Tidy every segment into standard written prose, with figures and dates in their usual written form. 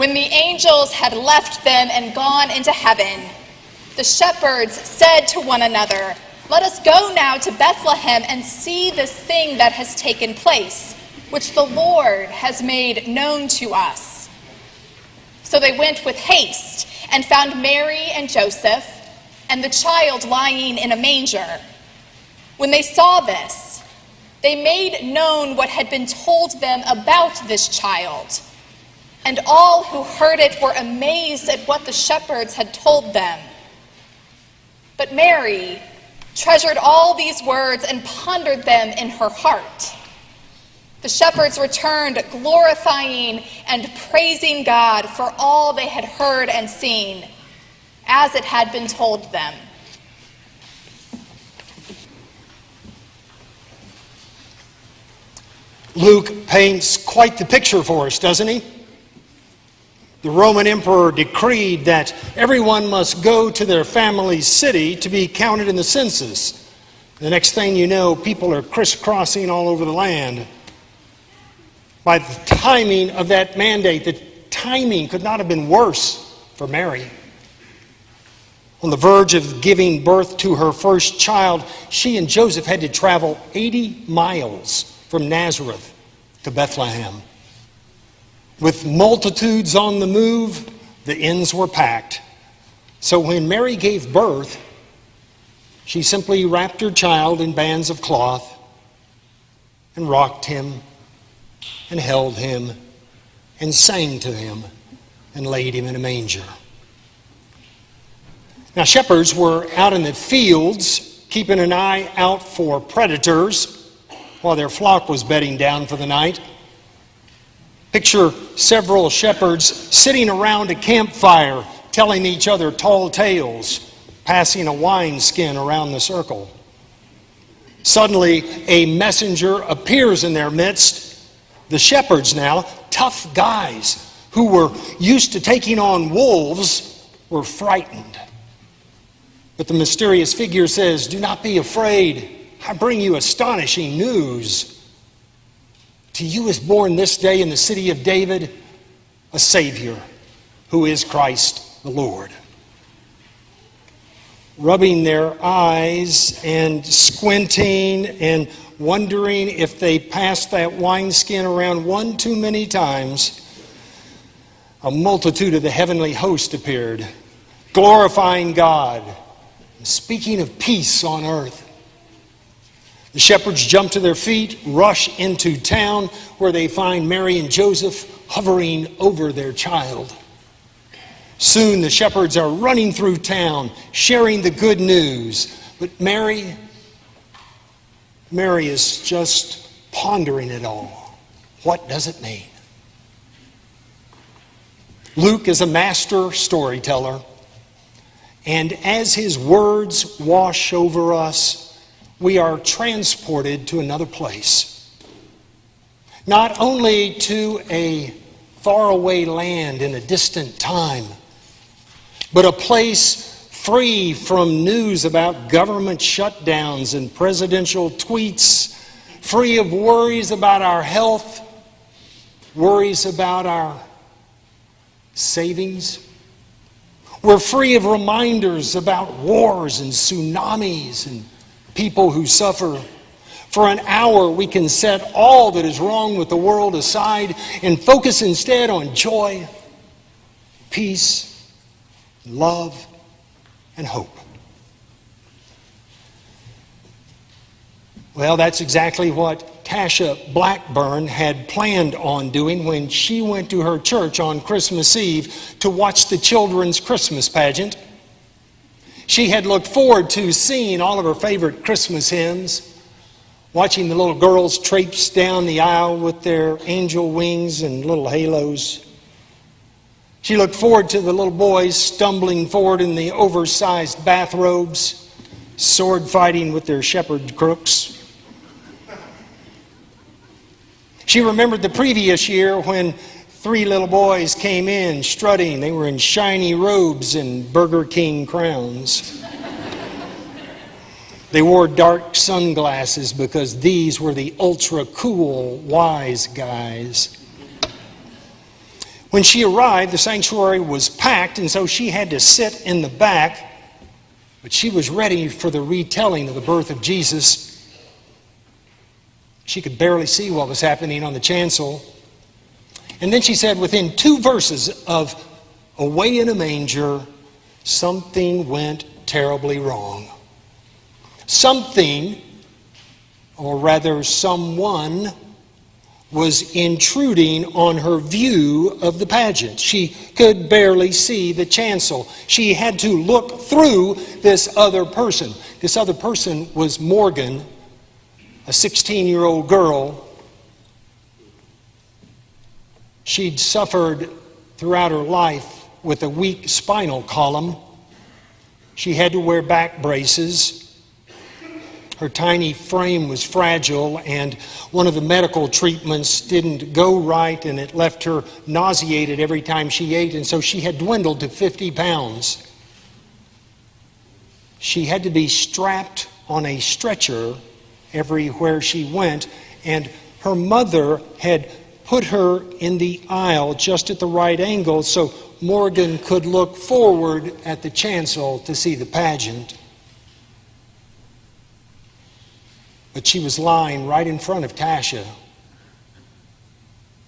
When the angels had left them and gone into heaven, the shepherds said to one another, "Let us go now to Bethlehem and see this thing that has taken place, which the Lord has made known to us." So they went with haste and found Mary and Joseph and the child lying in a manger. When they saw this, they made known what had been told them about this child. And all who heard it were amazed at what the shepherds had told them. But Mary treasured all these words and pondered them in her heart. The shepherds returned, glorifying and praising God for all they had heard and seen, as it had been told them. Luke paints quite the picture for us, doesn't he? The Roman emperor decreed that everyone must go to their family's city to be counted in the census. The next thing you know, people are crisscrossing all over the land. By the timing of that mandate, the timing could not have been worse for Mary. On the verge of giving birth to her first child, she and Joseph had to travel 80 miles from Nazareth to Bethlehem. With multitudes on the move, the inns were packed. So when Mary gave birth, she simply wrapped her child in bands of cloth and rocked him and held him and sang to him and laid him in a manger. Now, shepherds were out in the fields keeping an eye out for predators while their flock was bedding down for the night. Picture several shepherds sitting around a campfire telling each other tall tales, passing a wineskin around the circle. Suddenly, a messenger appears in their midst. The shepherds now, tough guys who were used to taking on wolves, were frightened. But the mysterious figure says, "Do not be afraid. I bring you astonishing news. To you is born this day in the city of David a Savior, who is Christ the Lord." Rubbing their eyes and squinting and wondering if they passed that wineskin around one too many times, a multitude of the heavenly host appeared, glorifying God, and speaking of peace on earth. The shepherds jump to their feet, rush into town, where they find Mary and Joseph hovering over their child. Soon the shepherds are running through town, sharing the good news. But Mary is just pondering it all. What does it mean? Luke is a master storyteller, and as his words wash over us, we are transported to another place. Not only to a faraway land in a distant time, but a place free from news about government shutdowns and presidential tweets, free of worries about our health, worries about our savings. We're free of reminders about wars and tsunamis and people who suffer. For an hour, we can set all that is wrong with the world aside and focus instead on joy, peace, love, and hope. Well, that's exactly what Tasha Blackburn had planned on doing when she went to her church on Christmas Eve to watch the children's Christmas pageant. She had looked forward to singing all of her favorite Christmas hymns, watching the little girls traipse down the aisle with their angel wings and little halos. She looked forward to the little boys stumbling forward in the oversized bathrobes, sword fighting with their shepherd crooks. She remembered the previous year when 3 little boys came in strutting. They were in shiny robes and Burger King crowns. They wore dark sunglasses because these were the ultra cool wise guys. When she arrived, the sanctuary was packed, and so she had to sit in the back. But she was ready for the retelling of the birth of Jesus. She could barely see what was happening on the chancel. And then she said, within 2 verses of "Away in a manger," something went terribly wrong. Something, or rather someone, was intruding on her view of the pageant. She could barely see the chancel. She had to look through this other person. This other person was Morgan, a 16-year-old girl. She'd suffered throughout her life with a weak spinal column. She had to wear back braces. Her tiny frame was fragile, and one of the medical treatments didn't go right, and it left her nauseated every time she ate, and so she had dwindled to 50 pounds. She had to be strapped on a stretcher everywhere she went, and her mother had put her in the aisle just at the right angle so Morgan could look forward at the chancel to see the pageant. But she was lying right in front of Tasha.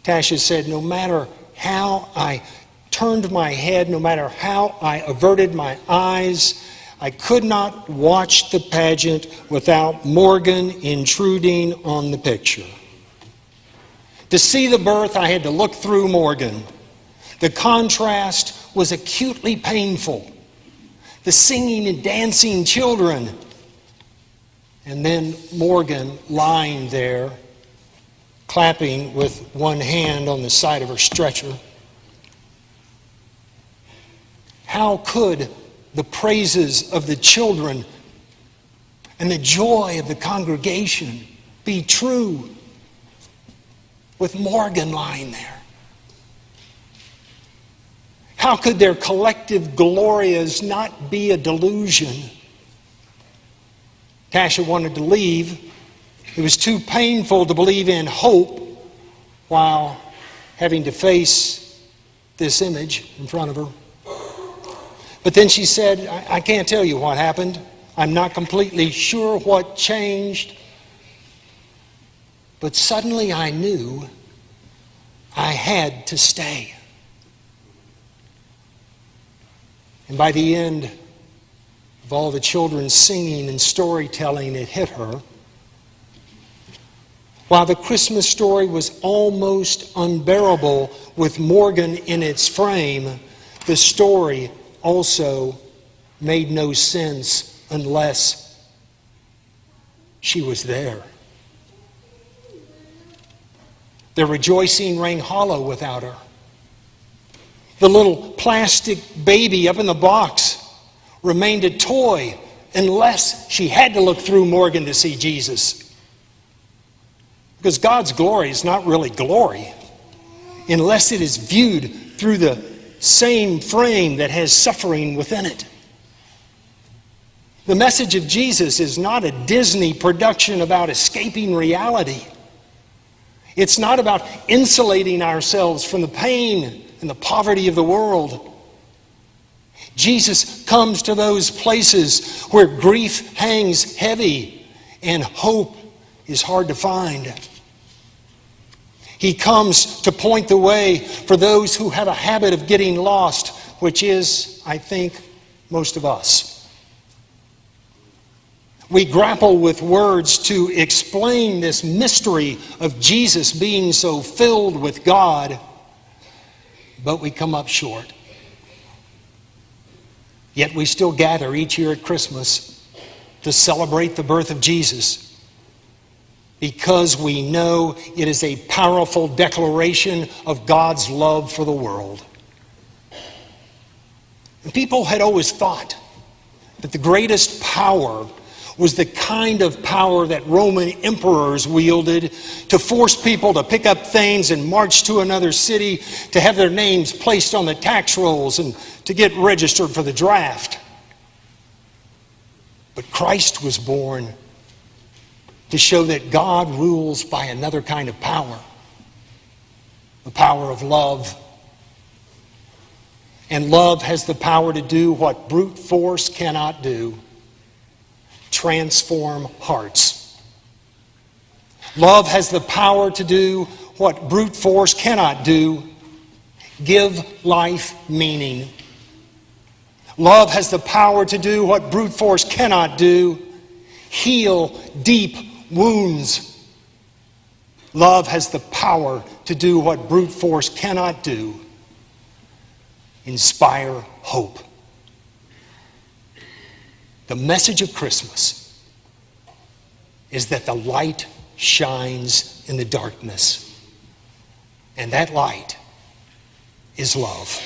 Tasha said, no matter how I turned my head, no matter how I averted my eyes, I could not watch the pageant without Morgan intruding on the picture. To see the birth, I had to look through Morgan. The contrast was acutely painful. The singing and dancing children, and then Morgan lying there, clapping with one hand on the side of her stretcher. How could the praises of the children and the joy of the congregation be true with Morgan lying there? How could their collective glorias not be a delusion? Tasha wanted to leave. It was too painful to believe in hope while having to face this image in front of her. But then she said, I can't tell you what happened. I'm not completely sure what changed. But suddenly I knew I had to stay. And by the end of all the children singing and storytelling, it hit her. While the Christmas story was almost unbearable with Morgan in its frame, the story also made no sense unless she was there. Their rejoicing rang hollow without her. The little plastic baby up in the box remained a toy unless she had to look through Morgan to see Jesus. Because God's glory is not really glory unless it is viewed through the same frame that has suffering within it. The message of Jesus is not a Disney production about escaping reality. It's not about insulating ourselves from the pain and the poverty of the world. Jesus comes to those places where grief hangs heavy and hope is hard to find. He comes to point the way for those who have a habit of getting lost, which is, I think, most of us. We grapple with words to explain this mystery of Jesus being so filled with God, but we come up short. Yet we still gather each year at Christmas to celebrate the birth of Jesus because we know it is a powerful declaration of God's love for the world. And people had always thought that the greatest power was the kind of power that Roman emperors wielded to force people to pick up things and march to another city, to have their names placed on the tax rolls and to get registered for the draft. But Christ was born to show that God rules by another kind of power, the power of love And love has the power to do what brute force cannot do: transform hearts. Love has the power to do what brute force cannot do: give life meaning. Love has the power to do what brute force cannot do: heal deep wounds. Love has the power to do what brute force cannot do: inspire hope. The message of Christmas is that the light shines in the darkness, and that light is love.